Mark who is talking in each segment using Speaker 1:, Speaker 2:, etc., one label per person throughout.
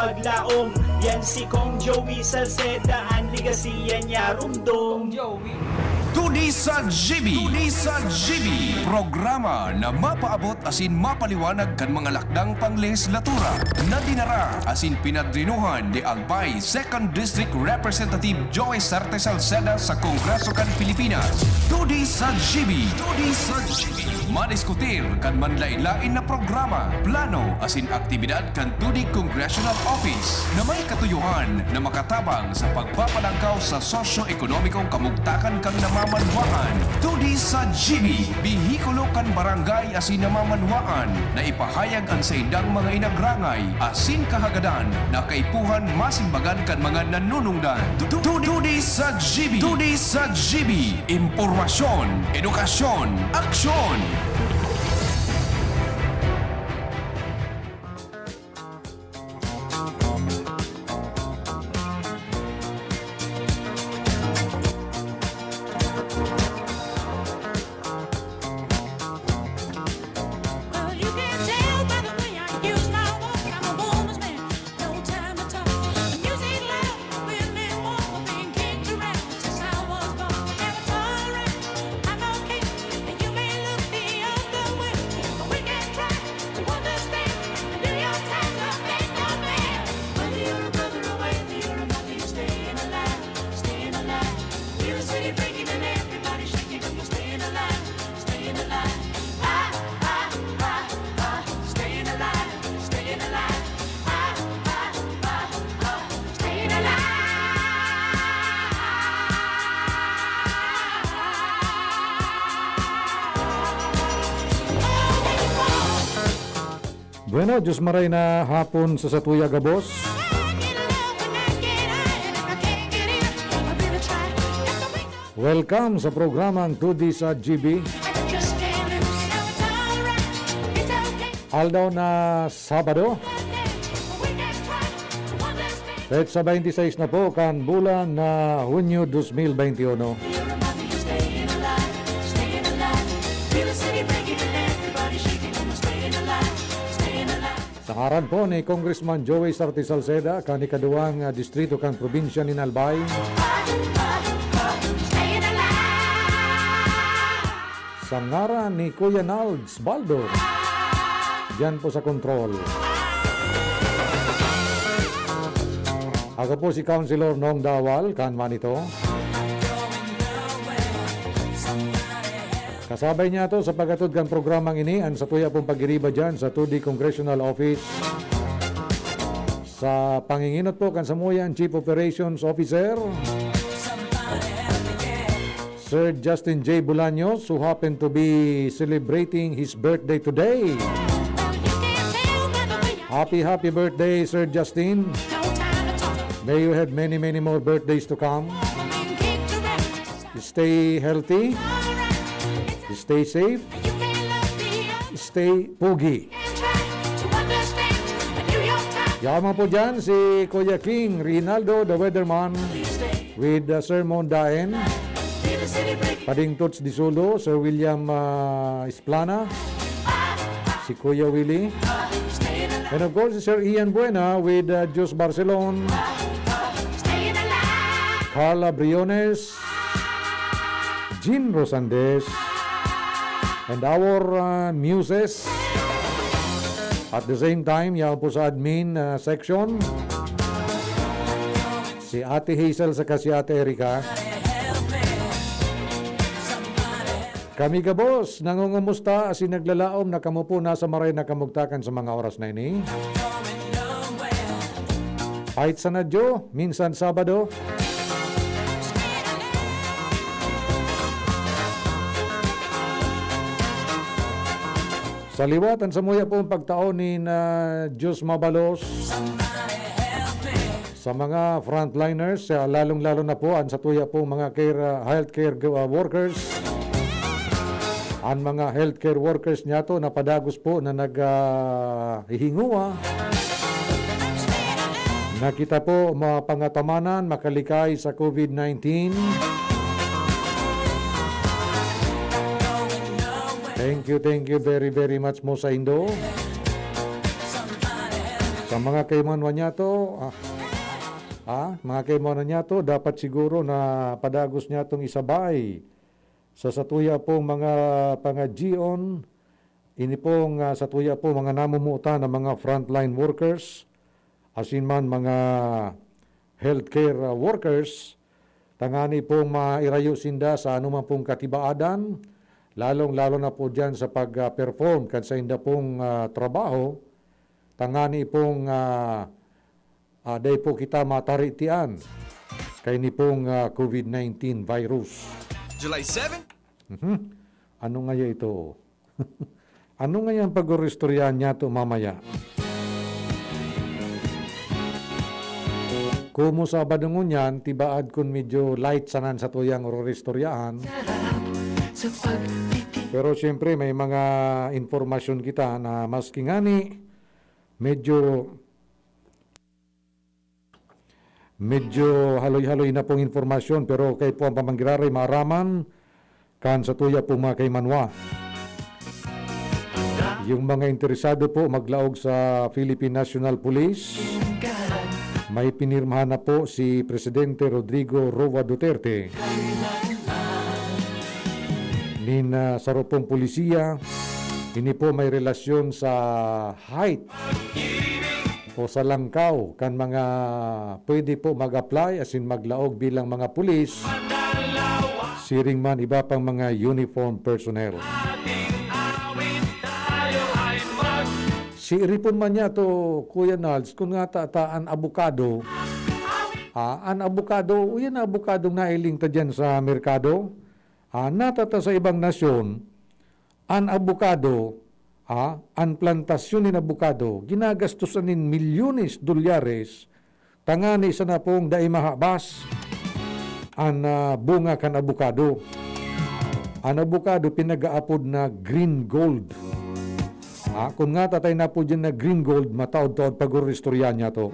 Speaker 1: paglaom. Yan si Kong Joey Salceda, ang ligasiya niya rumdong.
Speaker 2: Tuni sa GB. Programa na mapaabot asin mapaliwanag kan mga lakdang panglegislatura na dinara asin pinadrinuhan ni Albay 2nd District Representative Joey Sarte Salceda sa Kongreso kan Pilipinas. Tuni sa GB. Madiskutir kan manlain-lain na programa, plano asin aktibidad kan Tuni Congressional Office na may katuyuhan na makatabang sa pagpapalangkaw sa sosyo-ekonomikong kamugtakan kan namamanwaan. Tuni sa GB, bihikulo kan barangay asin namamanwaan na ipahayag ang sa indang mga inagrangay asin kahagadan na kaipuhan masimbagan kan mga nanunungdan. Tuni sa GB, impormasyon, edukasyon, aksyon.
Speaker 3: Bueno, Diyos maray na hapon sa Satuya Gabos. Welcome sa programang 2D sa GB. Aldaw na Sabado. Petsa 26 na po kan bulan na Hunyo 2021. Sa ngaran po ni Congressman Joey Sarte Salceda, kanikaduang distrito kang probinsya ni Albay. Sa ngaran ni Kuya Nalds Baldo, diyan po sa control. Ako po si Councilor Nong Dawal, kanman ito. Kasabay niya ito sa pagkatod kang programang ini ang sa tuya pong pagiriba dyan sa 2D Congressional Office. Sa panginginot po kan samuyan Chief Operations Officer Sir Justin J. Bolaños, who happen to be celebrating his birthday today. Happy birthday, Sir Justin. May you have many more birthdays to come. Stay healthy. Stay safe. Stay pogi. Yaman po dyan si Kuya King Rinaldo, the weatherman, with Sir Mondaen, Pading Tots Disulo, Sir William Isplana, si Kuya Willie, and of course Sir Ian Buena with Jos Barcelon, Carla Briones, Jean Rosandes, and our muses. At the same time, yan po sa admin section, si Ate Hazel saka si Ate Erika. Kami ka boss, nangungumusta asin naglalaom na kamo po nasa maray na kamugtakan sa mga oras na ini. Kahit sa Nadyo, minsan Sabado. Sa liwatan sa muya po ang pagtaon ni Diyos Mabalos sa mga frontliners, lalong-lalo na po ang sa tuya po mga healthcare workers, ang mga healthcare workers niya to na padagos po na naghihinguwa. Nakita po mapangatamanan, makalikay sa COVID-19. Thank you very much mo sa Indo. Sa Mga kaimanwan niya to, mga kaimanwan niya to, dapat siguro na padagos niya tong isabay sa satuya pong mga pangagion, ini pong satuya po mga namumuta ng mga frontline workers, asin man mga healthcare workers, tangani pong mairayo sinda sa anuman pong katibaadan, lalong-lalo na po dyan sa pag-perform kansa inda pong trabaho, tangani pong day po kita mataritian kay ni pong COVID-19 virus.
Speaker 2: July 7?
Speaker 3: Ano nga ito? Ano nga yung pag-restoryan niya to mamaya? Kumo sa badungon yan, tibaad kun medyo light sanan sa tuyang restoryahan. Pero siyempre may mga informasyon kita na maski ngani medyo haloy-haloy na pong informasyon, pero kay po ang pamanggiraray maaraman kan sa tuya po mga kaimanwa. Yung mga interesado po maglaog sa Philippine National Police, may pinirmahan na po si Presidente Rodrigo Roa Duterte nin sarupong polisiya. Ini po may relasyon sa height o sa langkaw kan mga pwede po mag-apply as in maglaog bilang mga pulis, siring man iba pang mga uniform personnel. Si iripon man niya to, Kuya Nals, kung nga tataan abukado, an abukado, uyan na abukado na iling ta dyan sa merkado, natata sa ibang nasyon, an abukado, an plantasyon ni abukado, ginagastusan nin milyones dolyares, tangani sa na pong daimahabas, an bunga kan abukado. An abukado pinag-aapod na green gold. Kung nga tatay na po dyan na green gold, mataod-taod pag-uristorya niya to.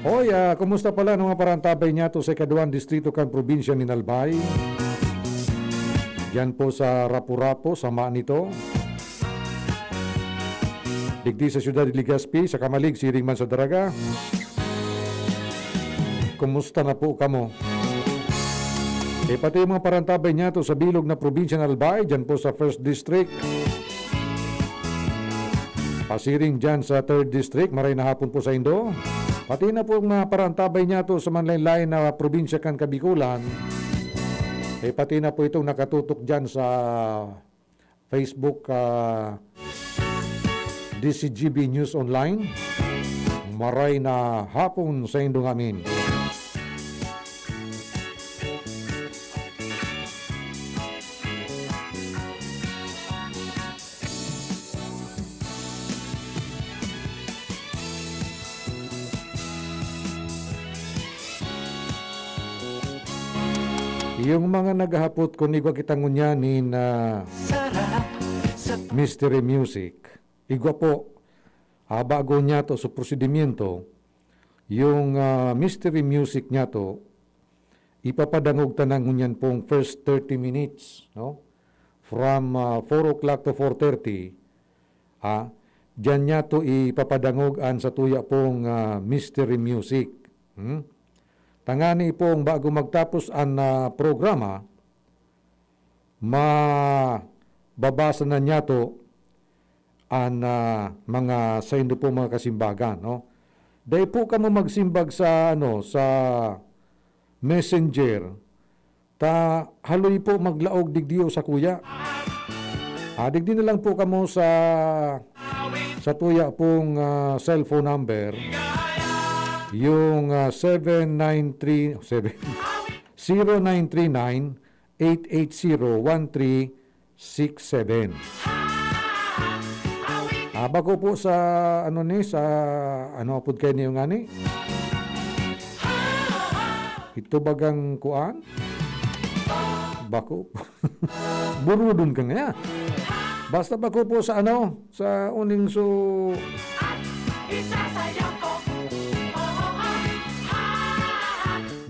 Speaker 3: Hoy, kumusta pala ng mga parantabay niya to sa ikaduang distrito kan probinsya ni Nalbay? Yan po sa Rapu-Rapu, sama nito. Digdi sa siyudad de Legazpi, sa Kamalig, siring man sa Daraga. Kumusta na po kamo? Pati yung mga parantabay niya to sa bilog na probinsya ng Albay, dyan po sa 1st District. Pasiring dyan sa 3rd District, maray na hapon po sa Indo. Pati na po mga parantabay niya to sa manlain-lain na probinsya kan Kabikulan. Pati na po itong nakatutok dyan sa Facebook DCGB News Online. Maray na hapon sa Indo amin. Yung mga naghahapot kung igwa kitang ngunyanin na mystery music, igwa po, bago niya to sa prosedimiento, yung mystery music niya to, ipapadangog tanang ngunyan pong first 30 minutes, no? From 4 o'clock to 4:30, dyan niya to ipapadangog an sa tuya pong mystery music. Tangani pong bago magtapos ang programa, mababasa na niya to ang mga sa indo po mga kasimbagan, no? Dahil po kamo magsimbag sa sa Messenger, haloy po maglaog digdiyo sa kuya. Digdi na lang po kamo sa tuya pong cellphone number. Yung 0939-880-1367. Bako po sa apod kayo niyo nga ni? Ito bagang kuan? Bako. Burudon ka nga. Basta bako po sa sa uning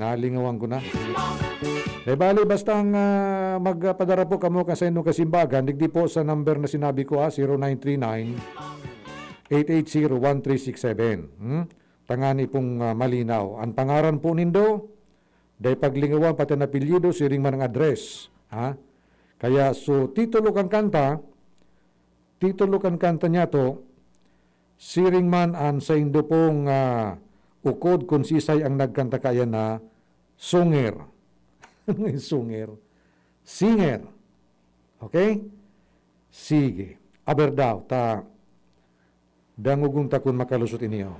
Speaker 3: nalingawan ko na. Bali, basta ang magpadara po kamo sa inyong kasimbagan, digdi po sa number na sinabi ko 0939-880-1367. Tangani pong malinaw. Ang pangaran po nindo, dahil paglingawan pati na apelyido, siring man ang address. Ha? Kaya so, titulo kang kanta niya to, siring man an sa indo pong ukod kung sisay ang nagkanta kaya na sunger. Sunger. Singer. Okay? Sige. Aber daw, dangugong takon makalusot iniyo.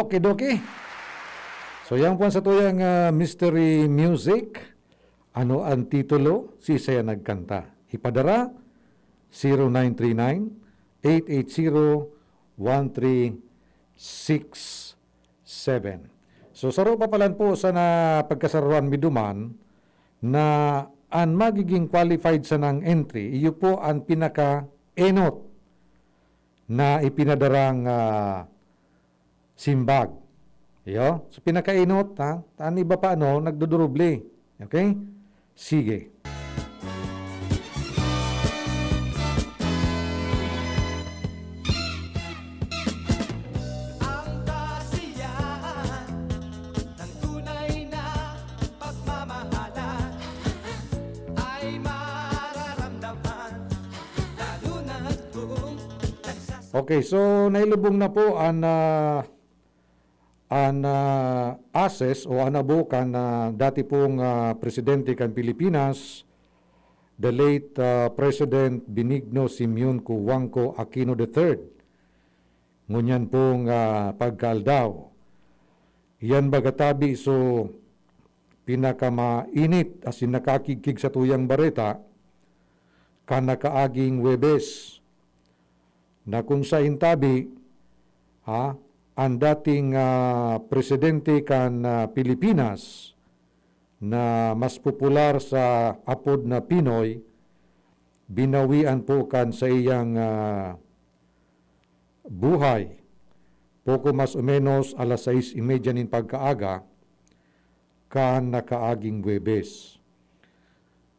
Speaker 3: Okay, doki. So yan po sa tuyang mystery music. Ano ang titulo? Si saya nagkanta. Ipadara 0938-880-1367. So saro pa palan po sa na pagkasaruan miduman na ang magiging qualified sa ng entry, iyo po ang pinaka-enot na ipinadarang simbag. Iyo? So, pinakainot, ha? Taan iba pa, nagduduruble. Okay? Sige.
Speaker 4: Ang kasiyahan ng tunay na pagmamahalan ay mararamdaman lalo na kung
Speaker 3: Okay, so nailubong na po ang ASES o anabukan na dati pong presidente kan Pilipinas, the late President Benigno Simeon Cuangco Aquino III. Ngunyan pong pagkaldaw. Iyan bagatabi so pinakamainit as in nakakigkig sa tuyang bareta kanakaaging Webes na kung sa intabi ang dating presidente kan Pilipinas na mas popular sa apod na Pinoy, binawian po kan sa iyang buhay. Poko mas o menos alas 6:30 nin pagkaaga, kan nakaaging Huwebes.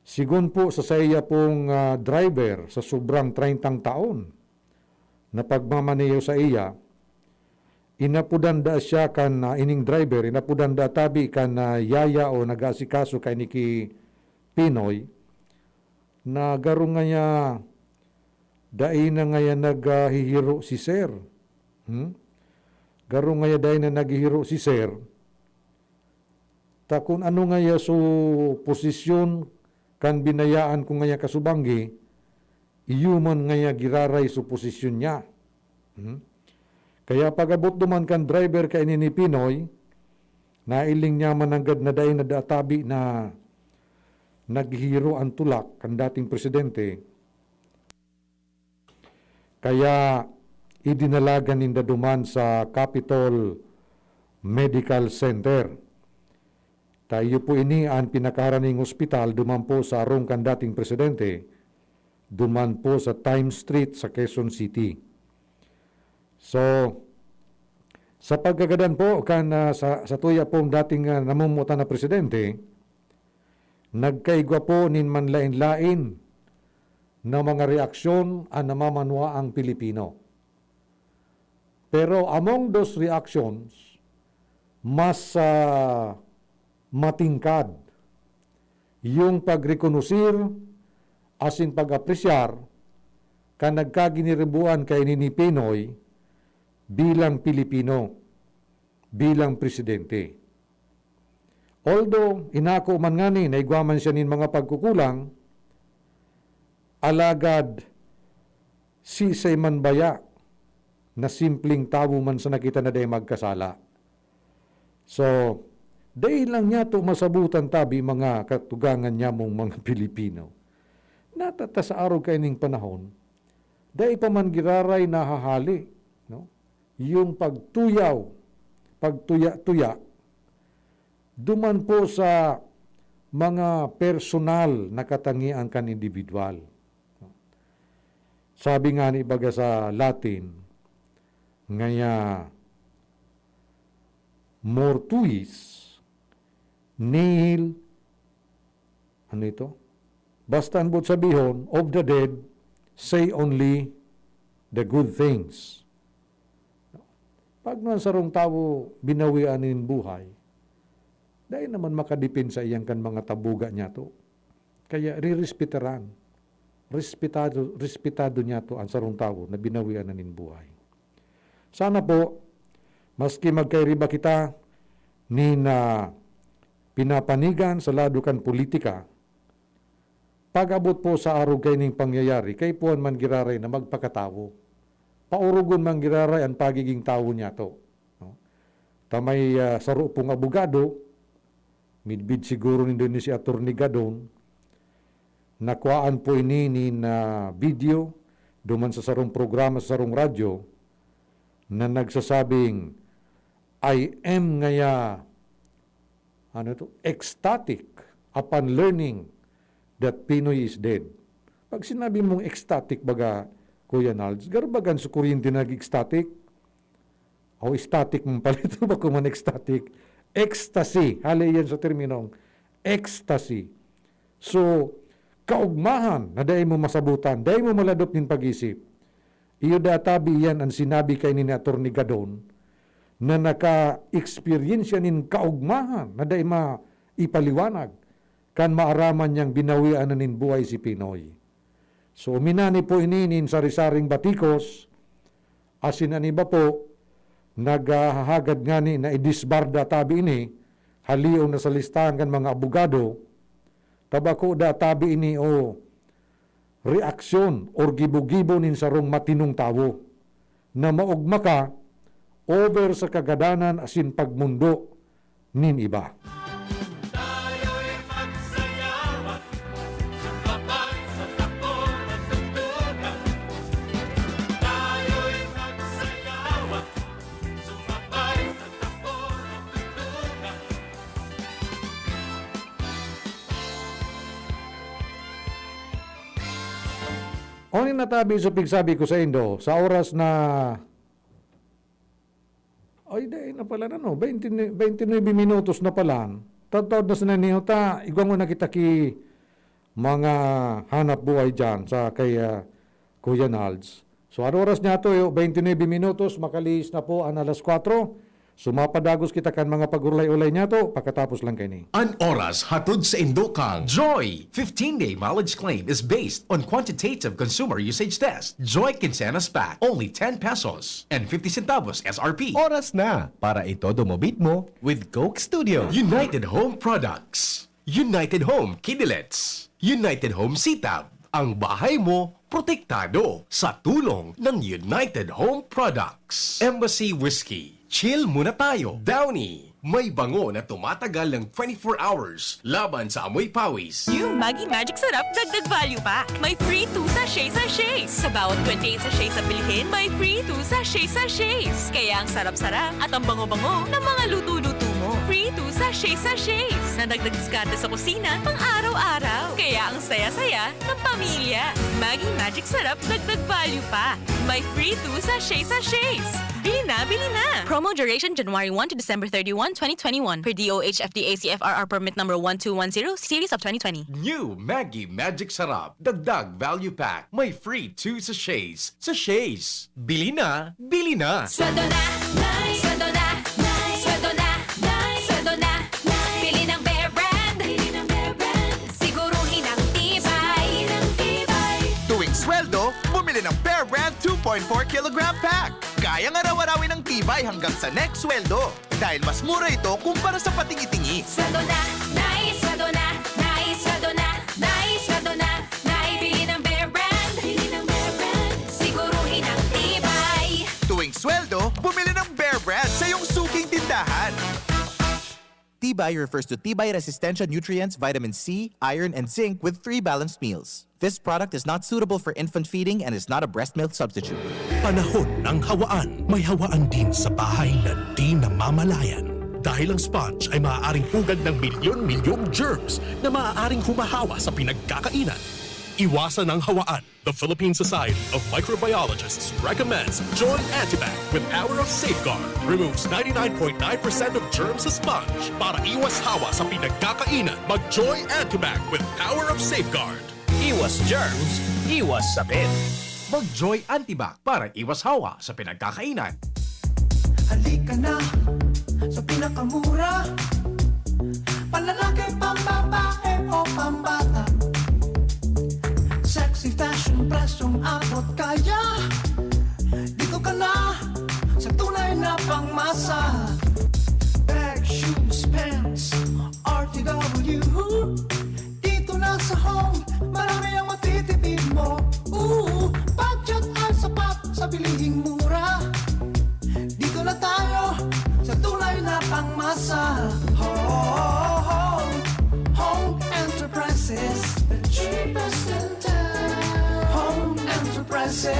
Speaker 3: Sigun po sa iya pong driver sa sobrang 30 taon na pagmamaneho sa iya, inapudanda siya kan ining driver, inapudanda tabi kan yaya o nag-asikaso kay niki Pinoy, na garo nga niya dai na nga naghihiro si sir. Garo nga dai na naghihiro si sir. Ta kung ano nga so posisyon kan binayaan ko nga kasubanggi, iyuman nga giraray so posisyon niya. Kaya pagabot duman kan driver kay ni Pinoy, nailing niya mananggad na dai na databi na naghihiro ang tulak kan dating presidente. Kaya idinalagan ninda duman sa Capitol Medical Center. Tayo po ini ang pinakaharaning ospital duman po sa arong kan dating presidente, duman po sa Times Street sa Quezon City. So, sa pagkagadan po kan sa tuya pong dating namumutan na presidente, nagkaigwa po nin manlain-lain na mga reaksyon ang namamanwa ang Pilipino. Pero among those reactions, mas matingkad yung pagrekonusir asin pag-apresyar kan nagkaginiribuan kay ni Pinoy bilang Pilipino, bilang presidente. Although, inako man nga ni, naigwaman siya nin mga pagkukulang, alagad si man baya na simpleng tao man sa nakita na day magkasala. So, dahil lang niya to masabutan tabi mga katugangan niya mong mga Pilipino. Natata sa araw kaining panahon, dahil pa man giraray nahahali, no? Yung pagtuyaw, pagtuya-tuya, duman po sa mga personal na katangian kan individual. Sabi nga ni baga sa Latin, ngaya mortuis nihil, ano ito? Basta ang sabihon, of the dead, say only the good things. Pag man sarong tao binawian in buhay, dahil naman makadipin sa iyang kan mga tabuga niya to. Kaya rirespetaran. Respetado niya to ang sarong tao na binawian na nin buhay. Sana po, maski magkairiba kita ni na pinapanigan sa ladukan politika, pag-abot po sa araw kay ning pangyayari, kay puan man giraray na magpakatawo. Paurugon man giraray ang pagiging tao niya to. No? Tamay saro pong abogado, midbid siguro ni si Atty. Gadon, nakuhaan po ini na video, duman sa sarong programa sa sarong radyo, na nagsasabing, I am ngaya, ecstatic upon learning that Pinoy is dead. Pag sinabi mong ecstatic baga, Kuya Nalds, garbagan sa kuryente nag-ecstatic? O static mong palito ba kung man ecstatic? Ecstasy. Hali yan sa terminong ecstasy. So, kaugmahan na dahil mo masabutan, dahil mo maladop nin pag-isip. Iyo databi yan ang sinabi kay ni Atty. Gadon na naka-experience nin kaugmahan na dahil maipaliwanag kan maaraman niyang binawian na nin buhay si Pinoy. So, minani po ininin sari-saring batikos, asin aniba po, naghahagad nga ni na idisbarda tabi ini, haliw na sa listahan kan mga abogado, tabako da tabi ini o reaksyon or gibo-gibo nin sarong matinong tao na maugma ka over sa kagadanan asin pagmundo nin iba.
Speaker 4: Tayo'y magsayawan, sumapat sa takbo at tugtugan. Tayo'y magsayawan, sumapat
Speaker 3: Onin natabi so pigsabi ko sa Indo, sa oras na ay day na pala na no, 29 minutos na pala. Tatawad na sa naniyota, igwango na kita ki mga hanap buhay dyan sa kay Kuya Nalds. So, ano oras niya to? 29 minutos, makalis na po ang alas 4. Sumapadagos kita kan mga pagulay-ulay niya to, pagkatapos lang kini.
Speaker 5: An oras hatod sa Indokang. Joy 15-day mileage claim is based on quantitative consumer usage test. Joy Quincenas Pack, only 10 pesos and 50 centavos SRP.
Speaker 6: Oras na para itodo mo beat mo with Coke Studio.
Speaker 5: United Home Products. United Home Kidilets. United Home Sitab. Ang bahay mo, protektado sa tulong ng United Home Products. Embassy Whiskey. Chill muna tayo. Downy. May bango na tumatagal ng 24 hours laban sa amoy pawis.
Speaker 7: Yung Maggi Magic Sarap dagdag value pack. May free 2 sachets. Sa bawat 28 sachets sa bilihin, may free 2 sachets. Kaya ang sarap-sarap at ang bango-bango ng mga luto-luto mo. Free 2 sachets. Na dagdag diskarte sa kusina pang araw-araw. Kaya ang saya-saya ng pamilya. Maggi Magic Sarap dagdag value pack. May free 2 sachets. Bili na, bili na! Promo duration January 1 to December 31, 2021 per DOH FDA CFRR permit number 1210 series of 2020.
Speaker 5: New Maggi Magic Sarap. Dagdag value pack. May free 2 sachets. Sachets. Bili na, bili na.
Speaker 7: Sweldo na, nice. Sweldo na, nice. Sweldo na, nice. Sweldo na, nice. Bili ng Bear Brand. Bili ng Bear Brand. Siguruhin ang tibay.
Speaker 8: Tuwing sweldo, bumili ng Bear Brand 2.4 kilogram pack. Kayang araw-arawin ng tibay hanggang sa next sweldo. Dahil mas mura ito kumpara sa patingi-tingi.
Speaker 7: Sweldo na, nice. Sweldo na, nice. Sweldo na, nice. Sweldo na, nice. Bili ng Bear Brand. Bili ng Bear Brand. Siguruhin ang tibay.
Speaker 8: Tuwing sweldo, bumili ng Bear Brand sa iyong suking tindahan.
Speaker 9: Tibay refers to Tibay Resistensya nutrients, vitamin C, iron, and zinc with 3 balanced meals. This product is not suitable for infant feeding and is not a breast milk substitute.
Speaker 10: Panahon ng hawaan. May hawaan din sa bahay na di namamalayan. Dahil ang sponge ay maaaring pugad ng milyon-milyong germs na maaaring humahawa sa pinagkakainan. Iwasan ang hawaan. The Philippine Society of Microbiologists recommends Joy Antibac with Hour of Safeguard. Removes 99.9% of germs sa sponge. Para iwas hawa sa pinagkakainan, mag-Joy Antibac with Hour of Safeguard.
Speaker 6: Iwas germs, iwas sakit.
Speaker 5: Mag-Joy Antibac para iwas hawa sa pinagkakainan.
Speaker 11: Halika na sa pinakamura. Panlalaki, pambabae o pambata. Sexy fashion, presyong abot kaya. Dito ka na sa tunay na pangmasa. Bag, shoes, pants, RTW. Dito na sa home, marami ang matitipid mo. Budget ay sapat sa bilihing mura. Dito na tayo sa tunay na pangmasa. Home Enterprises, the cheapest in town. Home Enterprises.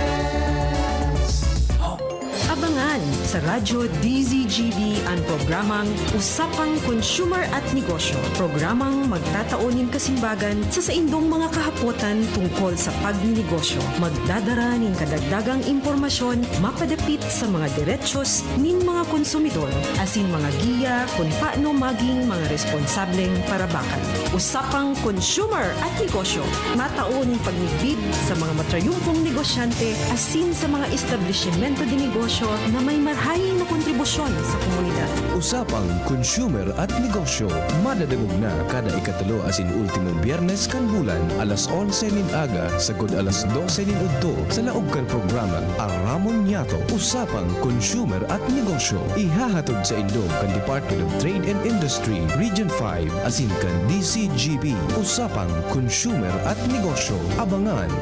Speaker 12: Abangan sa Radyo DZGB ang programang Usapang Consumer at Negosyo. Programang magtataunin kasimbagan sa saindong mga kahapotan tungkol sa pagninegosyo. Magdadara ning kadagdagang impormasyon mapadapit sa mga diretsyon nin mga konsumidor asin mga giya kung paano maging mga responsableng parabakan. Usapang Consumer at Negosyo. Matauning pagnibid sa mga matrayumpong negosyante asin sa mga establishmento de negosyo na may marhaying na kontribusyon sa komunidad.
Speaker 2: Usapang Consumer at Negosyo. Madadagog na kada ikatulo asin ultimong biyernes kan bulan alas 11 nin aga sagod alas 12 nin udto sa laog kan programa Aramon Yato. Usapang Consumer at Negosyo. Ihahatod sa Indog kan Department of Trade and Industry Region 5 asin kan DCGB. Usapang Consumer at Negosyo. Abangan.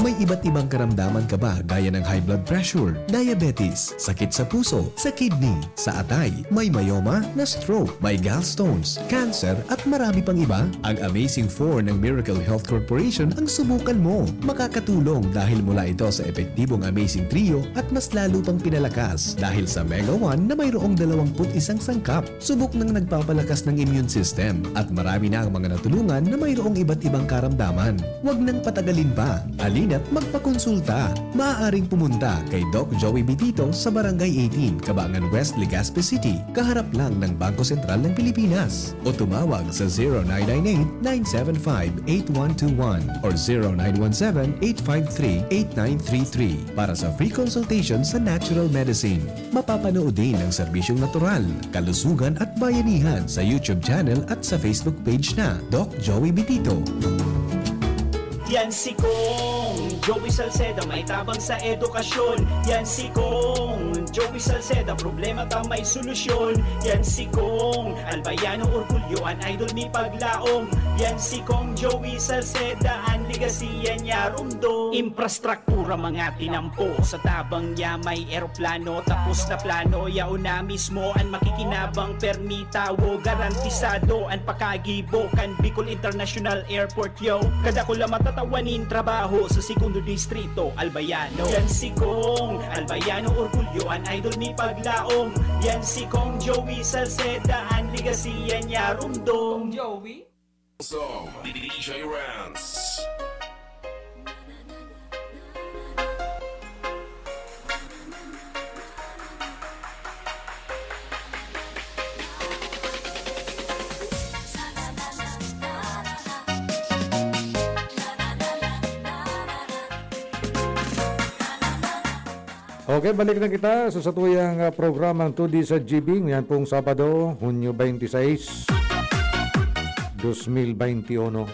Speaker 6: May iba't ibang karamdaman ka ba gaya ng high blood pressure, diabetes, sakit sa puso, sa kidney, sa atay, may myoma, na stroke, may gallstones, cancer at marami pang iba? Ang Amazing 4 ng Miracle Health Corporation ang subukan mo. Makakatulong dahil mula ito sa epektibong Amazing Trio at mas lalo pang pinalakas dahil sa Mega 1 na mayroong 21 sangkap. Subok ng nagpapalakas ng immune system at marami na ang mga natulungan na mayroong iba't ibang karamdaman. Huwag nang patagalin pa. Halina't magpakonsulta. Maaaring pumunta kay Doc Joey Bitito sa Barangay 18, Cabangan West, Legazpi City, kaharap lang ng Bangko Sentral ng Pilipinas. O tumawag sa 0998-975-8121 or 0917-853-8933 para sa free consultation sa natural medicine. Mapapanood din ang serbisyong natural, kalusugan at bayanihan sa YouTube channel at sa Facebook page na Doc Joey Bitito.
Speaker 1: Yan si Kong Joey Salceda, may tabang sa edukasyon. Yan si Kong Joey Salceda, problema ta may solusyon. Yan si Kong Albayano Orgulyoan, idol mi paglaom. Yan si Kong Joey Salceda, ang ligasiya niya rumdo. Infrastruktura mga tinampo, sa tabang niya may eroplano. Tapos na plano, yao na mismo ang makikinabang permitawo. Garantisado ang pakagibo kan Bicol International Airport yo. Kada ko lang matatawanin trabaho sa segundo distrito Albayano. Yan si Kong Albayano Orgulyoan, idol ni paglaom. Yan si Kong Joey Salceda, ang ligasiya niya rumdo. Kong Joey?
Speaker 2: So, DJ Rance.
Speaker 3: Okay, balik na kita sa satuyang programang 2D sa GB. Ngayon pong Sabado, Hunyo 26, 2021.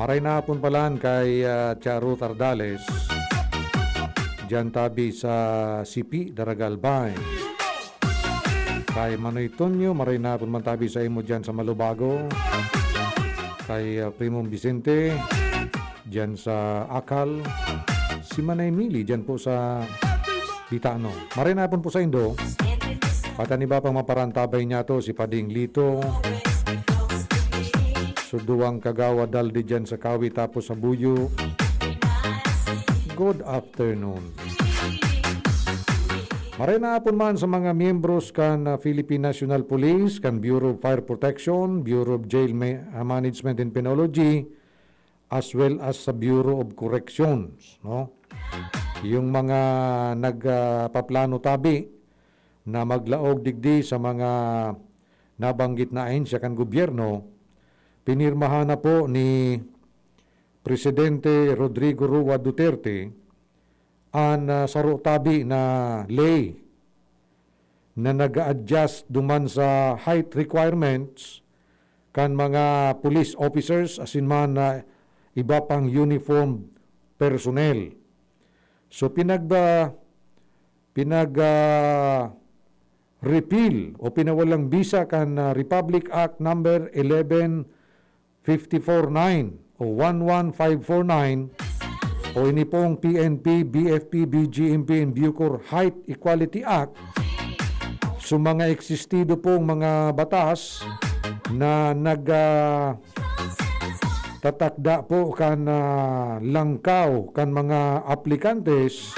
Speaker 3: Maray na hapon palan kay Charo Tardales, dyan tabi sa Sipi, Daragalbay. Kay Manoy Tonyo, maray na hapon man tabi sa imo dyan sa Malubago. Kay Primong Vicente, dyan sa Akal. Si Manay Mili, dyan po sa Pitano. Maray na hapon po sa Indo. Pataniba pang maparantabay niya to si Pading Lito. Suduang Kagawa Daldi dyan sa Kawi tapos sa Buyo. Good afternoon. Maray na hapon man sa mga miyembros kan Philippine National Police, kan Bureau of Fire Protection, Bureau of Jail Management and Penology, as well as sa Bureau of Corrections, no? Yung mga nagpaplano tabi na maglaog digdi sa mga nabanggit na ahensya kan gobyerno, pinirmahan na po ni Presidente Rodrigo Roa Duterte ang saro tabi na lay na nag-adjust duman sa height requirements kan mga police officers asin man na iba pang uniform personnel. So repeal o pinawalang bisa kan Republic Act number 11549 o 11549 o ini pong PNP, BFP, BGMP and Bucor Height Equality Act. So mga existido pong mga batas na tatakda po kan langkaw kan mga aplikantes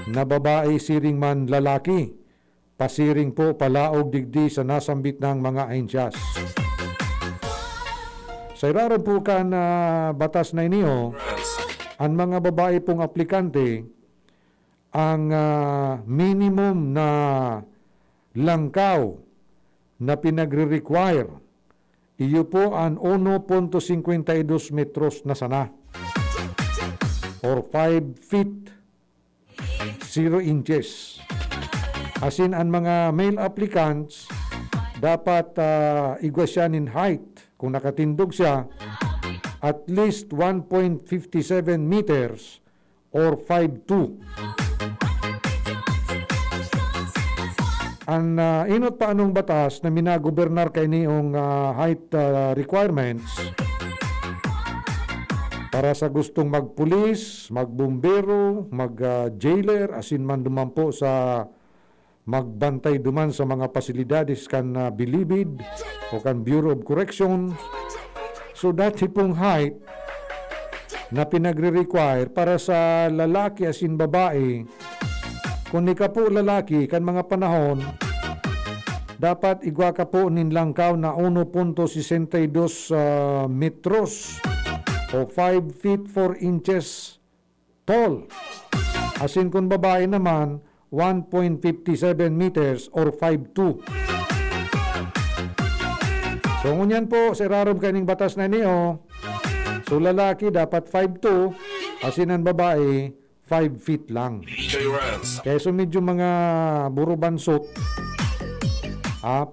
Speaker 3: na babae siring man lalaki, pasiring po palaog digdi sa nasambit ng mga ahensyas. Sa iraron po kan batas na iniyo, ang mga babae pong aplikante, ang minimum na langkaw na pinagre-require iyo po ang 1.52 metros na sana or 5 feet 0 inches. Asin ang mga male applicants dapat igwasyan in height kung nakatindog siya at least 1.57 meters or 5'2". Ang inot pa anong batas na minagobernar kay niong height requirements para sa gustong magpulis, magbumbero, mag-jailer, asin man duman po sa magbantay duman sa mga pasilidades kan bilibid o kan Bureau of Correction. So dati pong height na pinagre-require para sa lalaki asin babae, kung di ka po lalaki kan mga panahon, dapat igwa ka po ninlangkaw na 1.62 metros o 5 feet 4 inches tall. Asin kung babae naman, 1.57 meters or 5'2". So ngunyan po, sa irarom kaning batas na niyo, so lalaki dapat 5'2", asin ang babae 5 feet lang. Kaya so medyo mga buro bansot,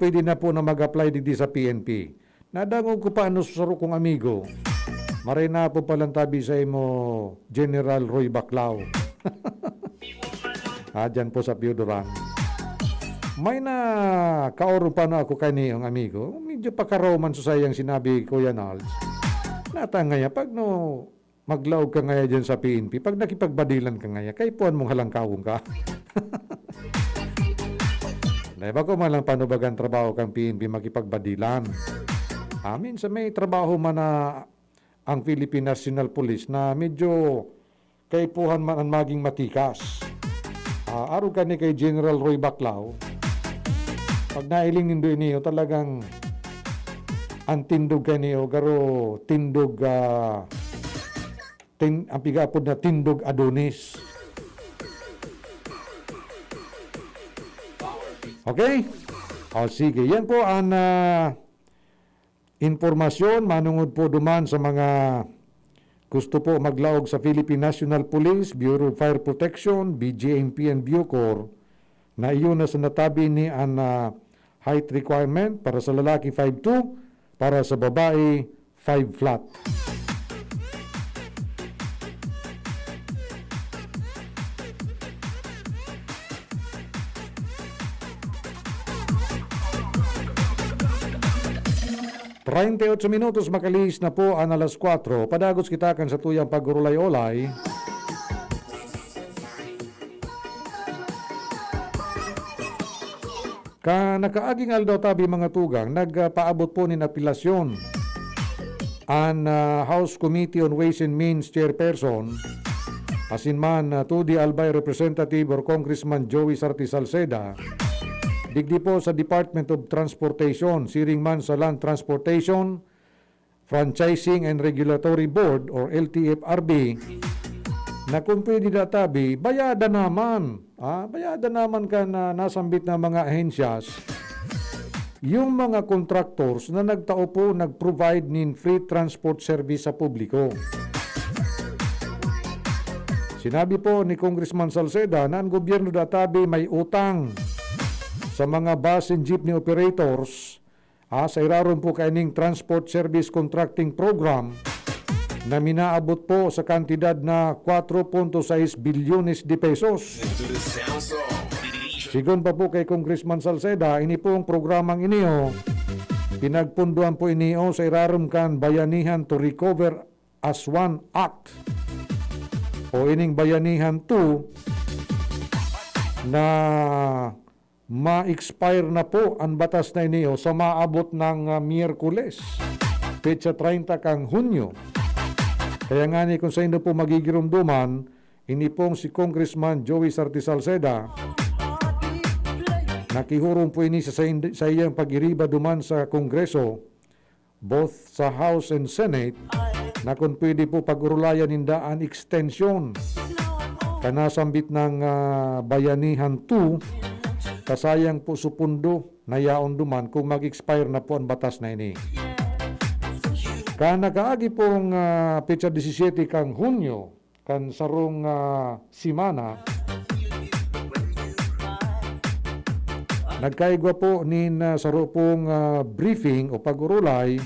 Speaker 3: pwede na po na mag-apply dito sa PNP. Nadangog ko pa ano sa kong amigo, maray na po palang tabi sa imo General Roy Baclao. Dyan po sa Piodoran. May na kaoro pa na ako kaniyong amigo. Medyo pakaroman sa sayang sinabi Kuya Nals. Natangaya, pag no maglaog ka ngaya dyan sa PNP, pag nakipagbadilan ka ngaya, kay puan mong halangkawong ka. Diba ko malang panubagan trabaho kang PNP makipagbadilan. Sa may trabaho man na ang Philippine National Police na medyo kay puhan man ang maging matikas. Araw ka ni kay General Roy Baclao, pag nailing nindo niyo talagang ang tindog ka niyo, garo tindog, ang pigapod na tindog Adonis. Okay? Sige, yan po ang informasyon, manungod po duman sa mga gusto po maglaog sa Philippine National Police, Bureau of Fire Protection, BJMP and Bucor, na iyon na sa natabi ni ang height requirement para sa lalaki 5'2", para sa babae 5 flat. Ocho minutos makalis na po ang alas 4. Padagos kita kan sa tuyang pagurulay-olay. Nakaaging aldaw tabi mga tugang, nagpaabot po ni apelasyon ang House Committee on Ways and Means Chairperson, asin man to the Albay Representative or Congressman Joey Sarti Salceda, digdi po sa Department of Transportation, siring man sa Land Transportation, Franchising and Regulatory Board or LTFRB, na kung pwede databi, bayada naman. Bayada naman ka na nasambit na mga ahensyas, yung mga contractors na nagtao po nag-provide nin free transport service sa publiko. Sinabi po ni Congressman Salceda na ang gobyerno databi may utang sa mga bus and jeepney operators sa iraron po kaining Transport Service Contracting Program na minaabot po sa kantidad na 4.6 bilyones de pesos. Sigon pa po kay Congressman Salceda, ini pong programang iniyo, pinagpunduan po iniyo sa iraron kan Bayanihan to Recover as One Act o ining Bayanihan 2 na ma-expire na po ang batas na iniyo sa maabot ng Miyerkules, petsa 30 kang Hunyo. Kaya nga ni kung sa inyo po magigirumduman, ini pong si Congressman Joey Sarti Salceda, nakihurong po ini sa iyang pag-iriba duman sa Kongreso, both sa House and Senate, na kung pwede po pag-urulayan nindaan extension kanasambit ng Bayanihan 2, kasayang po supundo na yaon duman kung mag-expire na po ang batas na ini. Nakaagi pong petsa 17 kang Hunyo, kan sarong simana, nagkaigwa po nin saro pong briefing o pag-urulay,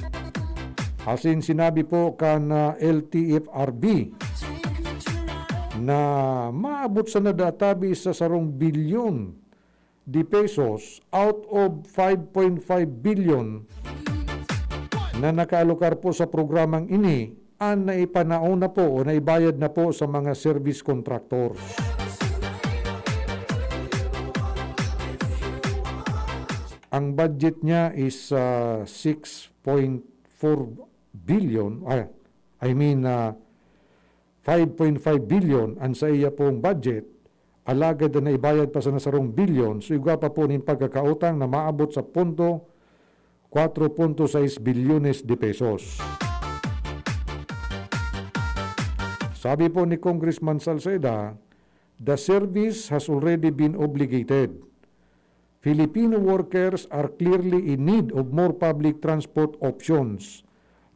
Speaker 3: asin sinabi po kan LTFRB na maabot sa nadatabi sa sarong bilyon di pesos out of 5.5 billion na nakaalokar po sa programang ini ang naipanaon na po o naibayad na po sa mga service contractors. Ang budget niya is 6.4 billion, 5.5 billion ang sa iya pong budget, alagad na ibayad pa sa nasarong billion, so igwa pa po nin pagkakautang na maabot sa 4.6 bilyones de pesos. Sabi po ni Congressman Salceda, the service has already been obligated. Filipino workers are clearly in need of more public transport options.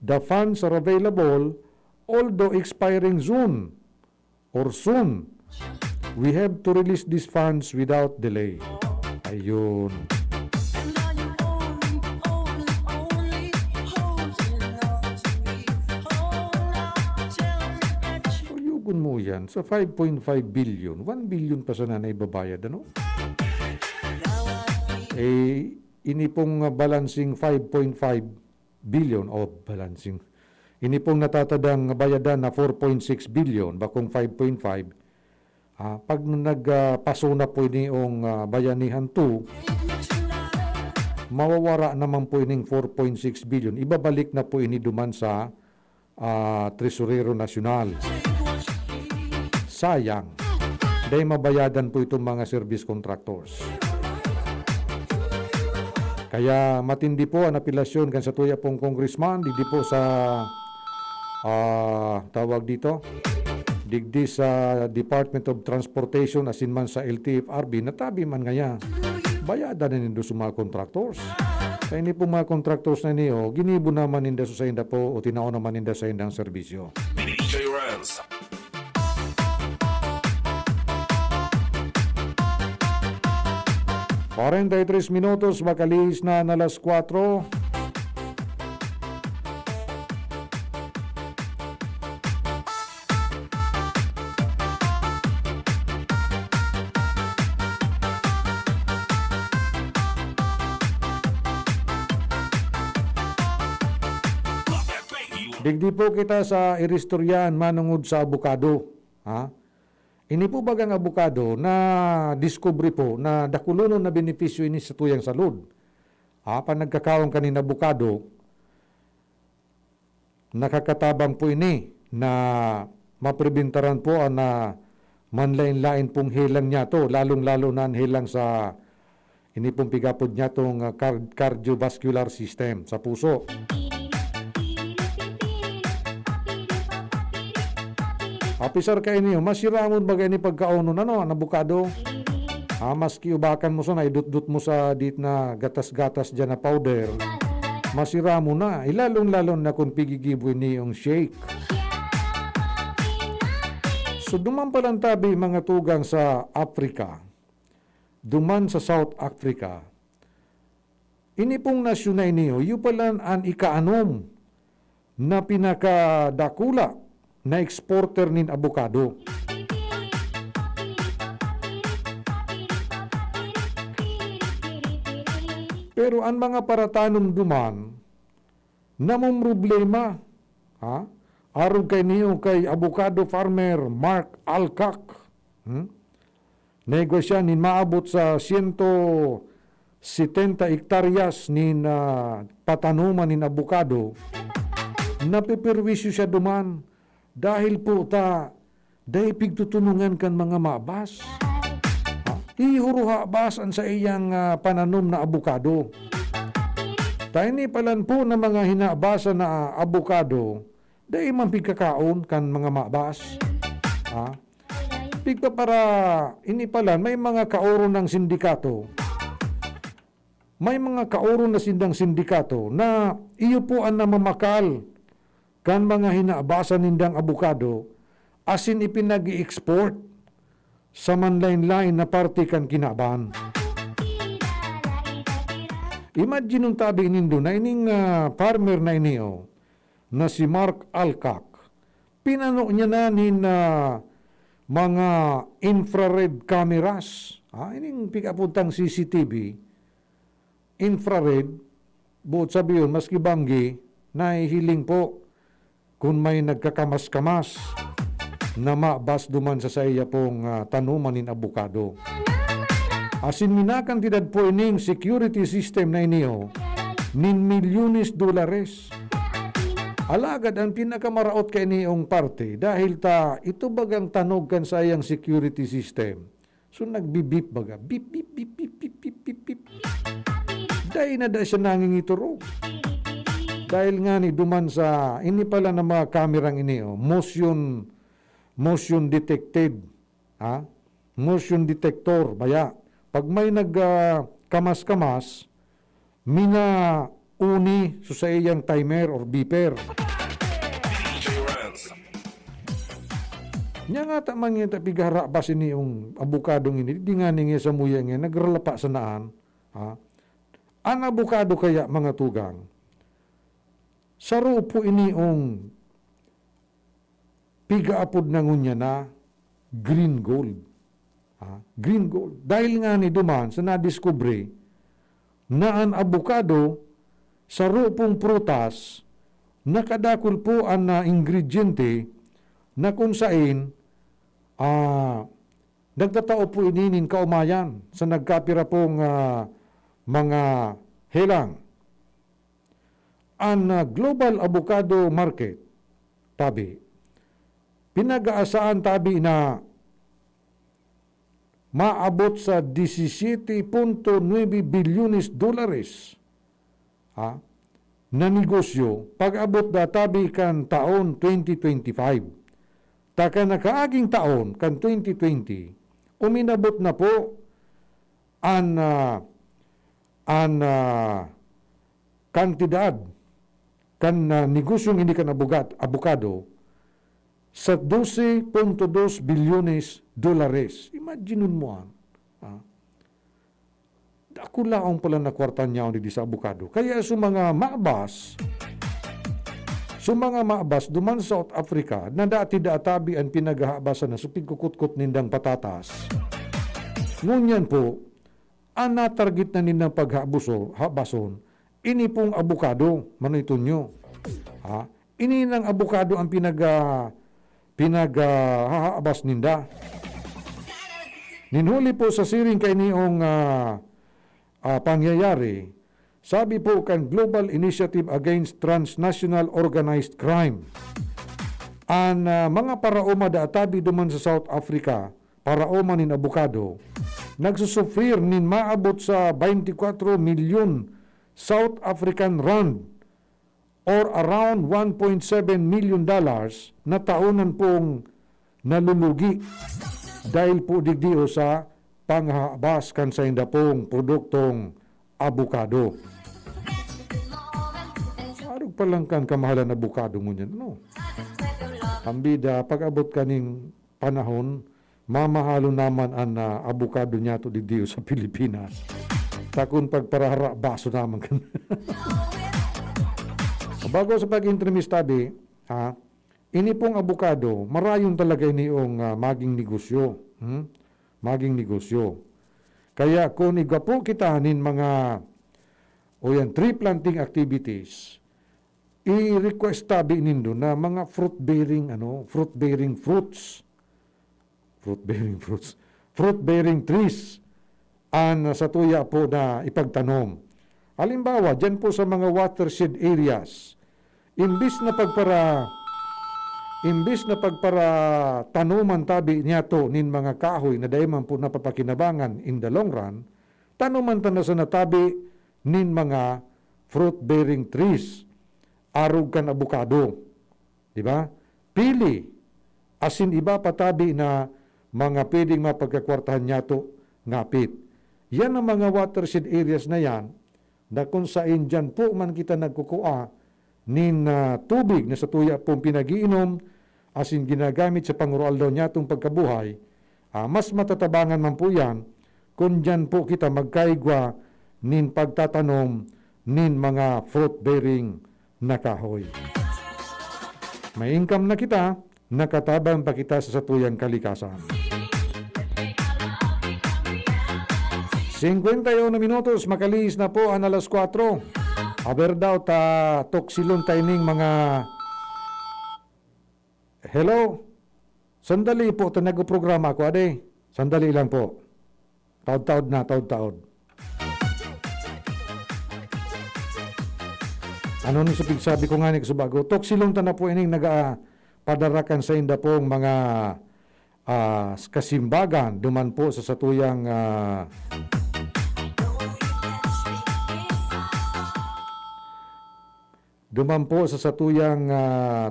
Speaker 3: The funds are available, although expiring soon. We have to release these funds without delay. Ayun. So, yugon mo yan. Sa 5.5 billion, 1 billion pa sana na ibabayad, ano? Ini pong balancing 5.5 billion o balancing. Ini pong natatadang bayadan na 4.6 billion, bakong 5.5. Pag nagpaso na po ini yung bayanihan 2, mawawara naman po ining 4.6 billion. Ibabalik na po ini duman sa Tresurero Nacional. Sayang. Dahil mabayadan po itong mga service contractors. Kaya matindi po ang apelasyon kan sa tuya pong congressman, digdi po sa tawag dito, digdi sa Department of Transportation asin man sa LTFRB, natabi man ngaya, bayadan na nindo sa mga contractors. Kaya ini po mga contractors na niyo, ginibo naman ninda sa inda po o tinao naman ninda sa indang serbisyo. 43 minutos, makalis na alas 4. Digdi po kita sa iristoryan manungod sa abukado. Ini po bagang abukado na discovery po na dakulunon na benepisyo ini sa tuyang salud. Pan nagkakaon kanina abukado, nakakatabang po ini na maprebentaran po na manlain-lain pong helang niya to, lalong-lalo na ang helang sa ini pong pigapod niya tong cardiovascular system sa puso. Apisar kayo niyo, masiramon bagay ni pagkauno na no, nabukado. Maski ubakan mo sa na, idut-dut mo sa dit na gatas-gatas dyan na powder, masiramo na. Ilalong-lalong na kung pigigiboy ni yung shake. So duman palang tabi mga tugang sa Africa, duman sa South Africa, ini pong nasyon na iniyo, yung palang ang ikaanom na pinakadakula na exporter nin abukado. Pero ang mga paratanom duman, namong problema, arog kay niyo kay abukado farmer Mark Alcock. Negosya nin maabot sa 170 hektaryas nin patanuman nin abukado. Napipirwisyo siya duman. Dahil po dahil pigtutunungan kan mga mabas. Ihuruha basan sa iyang pananom na abukado. Dahil ni palan po na mga hinabasa na abukado, dahil man pigkakaon kan mga mabas. Pigpa para ini palan, may mga kaoro ng sindikato. May mga kaoro na sindikato na iyo po ang namamakal kan mga hinabasa nindang abukado asin ipinag-i-export sa manlain-lain na parte kan kinaban. Imagine nung tabi nindo na ining farmer na iniyo na si Mark Alcock, pinano niya na nin mga infrared cameras. Ining pikapuntang CCTV, infrared, buot sabi yun, maski banggi, nahihiling po kung may nagkakamas-kamas na mabas duman sa iya pong tanuman nin abukado. Asin minakantidad po ining security system na iniyo nin milyones dolares. Alagad ang pinakamaraot kay niyong parte dahil ito bagang tanog kan sa iyang security system. So nagbibip baga, bip bip bip bip bip bip bip bip. Dahil na siya nangingituro. Dahil nga ni duman sa ini pala na mga kamerang ini motion detected, motion detector baya. Pag may kamas-kamas, mina uni so sa iyang timer or beeper. Nya nga tamang yung tapigara bas ini yung abukadong ini, di nga ningi sa muya nga, nagralapa sa naan. Ang abukado kaya mga tugang, saro po ini yung pigaapod na ngunya na green gold. Green gold. Dahil nga ni duman sa nadiskubre na ang abukado sa rupong prutas, nakadakol po ang ingrediente na kung saan nagtatao po ininin kaumayan sa nagkapira pong mga helang. Ang global avocado market, tabi, pinag-aasaan tabi na maabot sa 17.9 bilyones dolares na negosyo pag-abot databi kan taon 2025. Taka nakaaging taon kan 2020, uminabot na po ang kantidad kan negosyong hindi kan abukado sa 12.2 bilyones dolares. Imagine mo ako laong pala na kwarta niya di sa abukado. Kaya sa mga maabas, duman sa South Africa, na dati-databi ang pinaghahabasan na supigkukut-kut nindang patatas. Ngunyan po, ang natarget na nindang paghabason, ini pong abukado, manito nyo. Ini ng abukado ang pinaghahabas ninda. Ninhuli po sa siring kay niyong pangyayari, sabi po kan Global Initiative Against Transnational Organized Crime, ang mga paraoma daatabi duman sa South Africa, paraoma nin abukado, nagsusufrir nin maabot sa 24 milyon South African rand or around $1.7 million na taonan pong nalulugi dahil po digdio sa panghabas kan sa inda pong produktong abukado. Arog pa lang kan kamahalan abukado mo niyan, no? Ambida, pag-abot kaning panahon, mamahalo naman ang abukado niya to digdio sa Pilipinas. Takon pagparahara, baso naman kan. Bago sa pag-intermistabi, ini pong abukado, marayon talaga ini yung maging negosyo. Maging negosyo. Kaya kung igapo kita nin mga tree planting activities, i-request tabi nindo na mga fruit-bearing trees ang sa tuya po na ipagtanom. Halimbawa, dyan po sa mga watershed areas, imbis na pagpara tanuman tabi niya to nin mga kahoy na dayman po napapakinabangan in the long run, tanuman ta na sa natabi nin mga fruit-bearing trees, arog kan abukado, di ba? Pili, asin iba patabi na mga pwedeng mapagkakwartahan niya to ngapit. Yan ang mga watershed areas na yan, na kung saan dyan po man kita nagkukuha nin tubig na sa tuya pong pinag-iinom, asin ginagamit sa pangural daw niya itong pagkabuhay, mas matatabangan man po yan kung dyan po kita magkaigwa nin pagtatanom nin mga fruit-bearing na kahoy. May income na kita, nakatabang pa kita sa satuyang kalikasan. 51 minutos, makalis na po ang alas 4. Aber daw toksilon taining mga Hello? Sandali po, ito nag-programa ko, ade. Sandali lang po. Taod-taod na, taod-taod. Ano ni sabi ko nga ni Kasubago, tok silong na po ining padarakan sa inda pong mga kasimbagan, duman po sa satuyang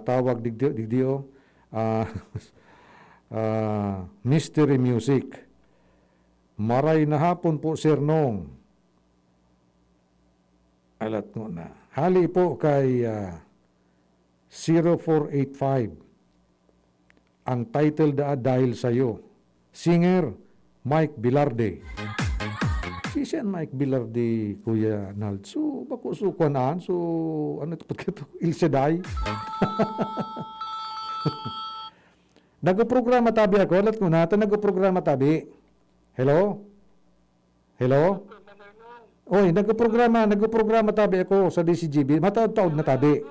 Speaker 3: tawag digdio mystery music. Maray na hapon po, Sir Nong. Alat mo na. Hali po kay 0485. Ang title dahil sa'yo. Singer, Mike Bilarde. Si siya Mike Bilarde, Kuya Nald. So, bako sukuanaan. So, ano ito? Il Shaddai. Nag-programa tabi ako. Alat mo na. Ito nag-programa tabi. Hello? Hello? Oy, nag-programa tabi ako sa DCGB. Mataod-taod na tabi.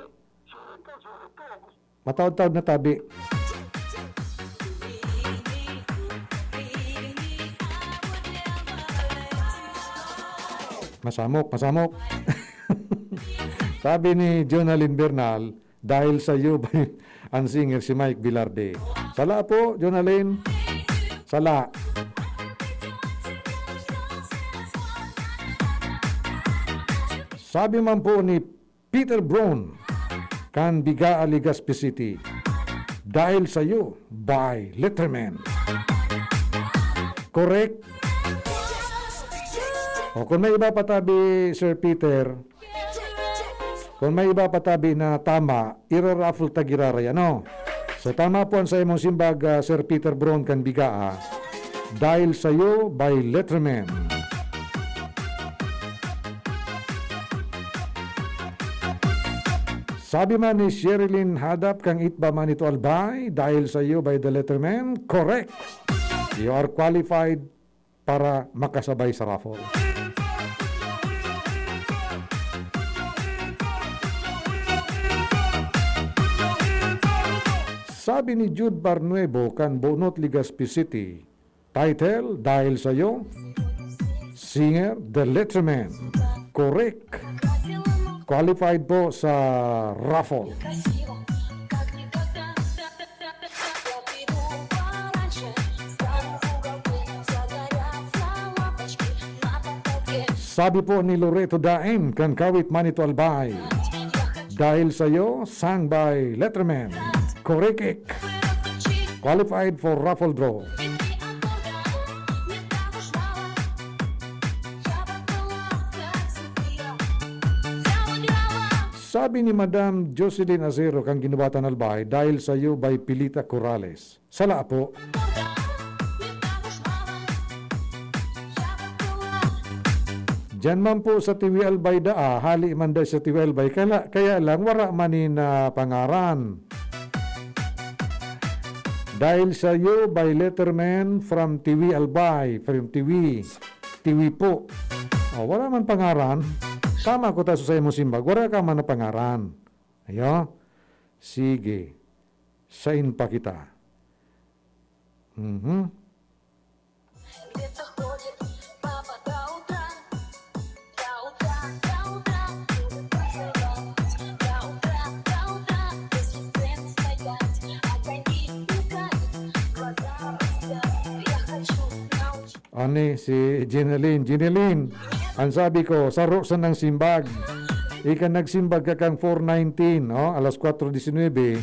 Speaker 3: Mataod-taod na tabi. Masamok. Sabi ni Jonalyn Bernal, dahil sa iyo ba ang singer si Mike Bilarde. Sala po, Jonalyn. Sala. Sabi man po ni Peter Brown, kan biga Legazpi City, dahil sa iyo by Letterman. Correct? O kung may iba patabi, Sir Peter, kung may iba patabi na tama, ira-raffle tagiraray, ano? So tama po ang sa imong simbag, Sir Peter Brown, kan biga, dahil sa iyo by Letterman. Sabi man ni Sherilyn Hadap kang itba man ito albay dahil sa iyo by the Letterman. Correct. You are qualified para makasabay sa raffle. Sabi ni Jude Barnuevo kan Bonot, Legazpi City. Title, dahil sa iyo. Singer, The Letterman. Correct. Qualified po sa raffle. Sabi po ni Loreto Daen, kan kawit man ito albay. Dahil sa iyo, sang by Letterman. Correct. Qualified for raffle draw. Sabi ni Madam Jocelyn Acero kang ginubatan albay dahil sa iyo by Pilita Corrales. Sala po. Diyan man po sa TV Albay daa, hali man dahil sa TV Albay, kaya lang wara manin na pangaran. Dahil sa iyo by Letterman from TV Albay, from TV po. Wala man pangaran. Tama ko tayo sa imo simbag, wala ka man na pangaran. Ayo? Sige. Sain pa kita. Ani si Jeneline, ang sabi ko, saro sa ng simbag. Ika nagsimbag ka kang 4:19, alas 4:19.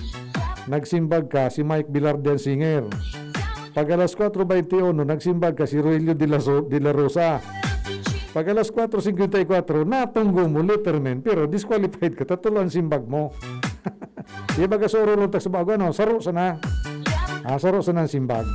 Speaker 3: Nagsimbag ka si Mike Bilarde ang singer. Pag alas 4:21, nagsimbag ka si Roelio de la Rosa. Pag alas 4:54, natunggo mo Letterman, pero disqualified ka, tatulan simbag mo. Di ba kasoro lang sa bago, saro sa na. Saro sa ng simbag.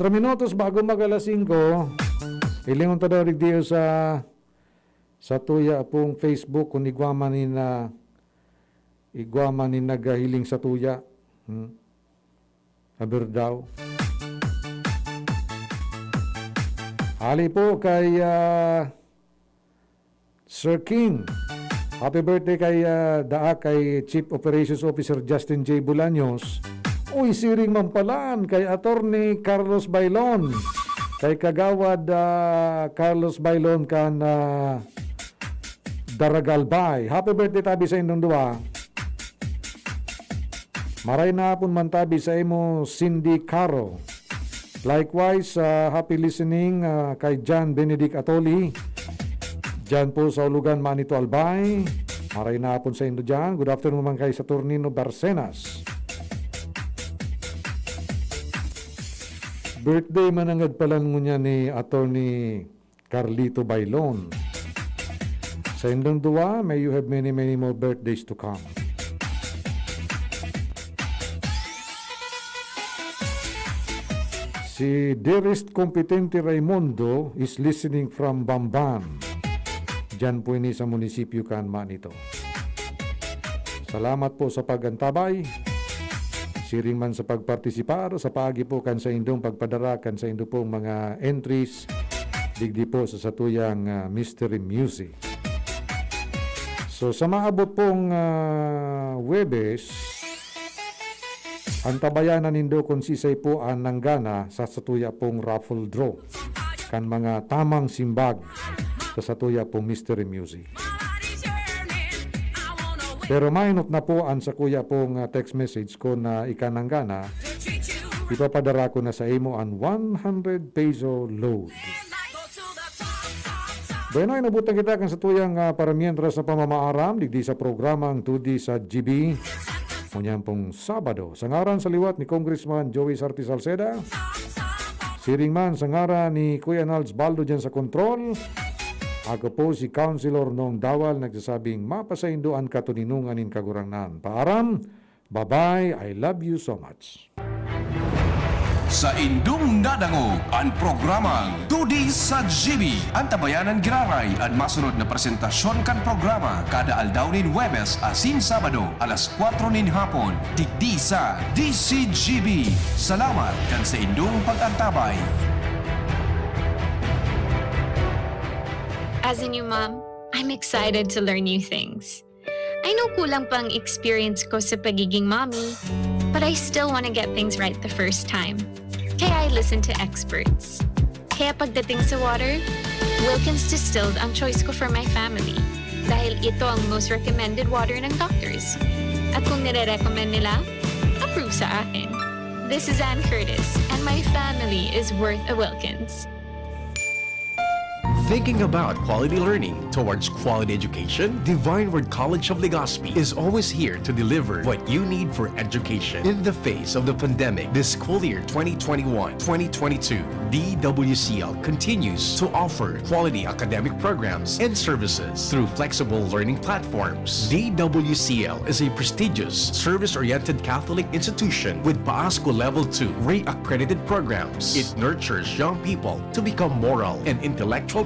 Speaker 3: Minutos bago mag alas 5, ilingon ta daw rigdiyo sa sa tuya pong Facebook kung igwaman ni nagahiling sa tuya. Aber daw. Hali po kay Sir King. Happy birthday kay kay Chief Operations Officer Justin J. Bulaños. Uy, siring mampalaan kay Attorney Carlos Bailon. Kay Kagawad Carlos Bailon kan Daragalbay. Happy birthday tabi sa inyong duwa. Maray na hapon man tabi sa imo Cindy Caro. Likewise, happy listening kay John Benedict Atoli. Diyan po sa Ulugan, Manito, Albay. Maray na hapon sa inyo dyan. Good afternoon naman kay Saturnino Barcenas. Birthday manangad pala niya ni Attorney Carlito Bailon. Sa inyong duwa, may you have many more birthdays to come. Si Dearest Competente Raimundo is listening from Bamban. Diyan po ini sa munisipyo kan Manito. Salamat po sa pagantabay. Siring man sa pagpartisipar, sa pagi po kan sa indong pagpadarakan sa indo pong mga entries, digdi po sa satuyang Mystery Music. So sa maabot pong Webes, ang tabayanan nindo kung sisay po ang nanggana sa satuya pong raffle draw kan mga tamang simbag sa satuya pong Mystery Music. Pero mainot na po ang sa kuya pong text message ko na ikananggana, ipapadara ko na sa imo ang 100 peso load. Bueno, inabutan kita kan sa tuyang para mientras na pamamaaram, digdi sa programang 2D sa GB. Munyan pong Sabado, sa ngaran sa liwat ni Congressman Joey Sarti Salceda, siring man sa ngaran ni Kuya Nalds Baldo dyan sa kontrol, ako po si Councilor Nong Dawal nagsasabing mapasayindoan katuninungan in kagurangnan. Paaram, bye-bye, I love you so much.
Speaker 2: Sa indung nadangog ang programang 2D sa GB. Ang tabayanan giraray at masunod na presentasyon kan programa kada aldaw nin Huwebes asin Sabado alas 4 nin hapon. Digdi sa DCGB. Salamat kan sa indung pag-antabay.
Speaker 13: As a new mom, I'm excited to learn new things. I know kulang pang experience ko sa pagiging mommy, but I still want to get things right the first time. Kaya I listen to experts. Kaya pagdating sa water, Wilkins Distilled ang choice ko for my family. Dahil ito ang most recommended water ng doctors. At kung nire-recommend nila, approve sa akin. This is Ann Curtis, and my family is worth a Wilkins.
Speaker 5: Thinking about quality learning towards quality education? Divine Word College of Legazpi is always here to deliver what you need for education. In the face of the pandemic, this school year 2021-2022, DWCL continues to offer quality academic programs and services through flexible learning platforms. DWCL is a prestigious, service-oriented Catholic institution with PASCO Level 2 Ray accredited programs. It nurtures young people to become moral and intellectual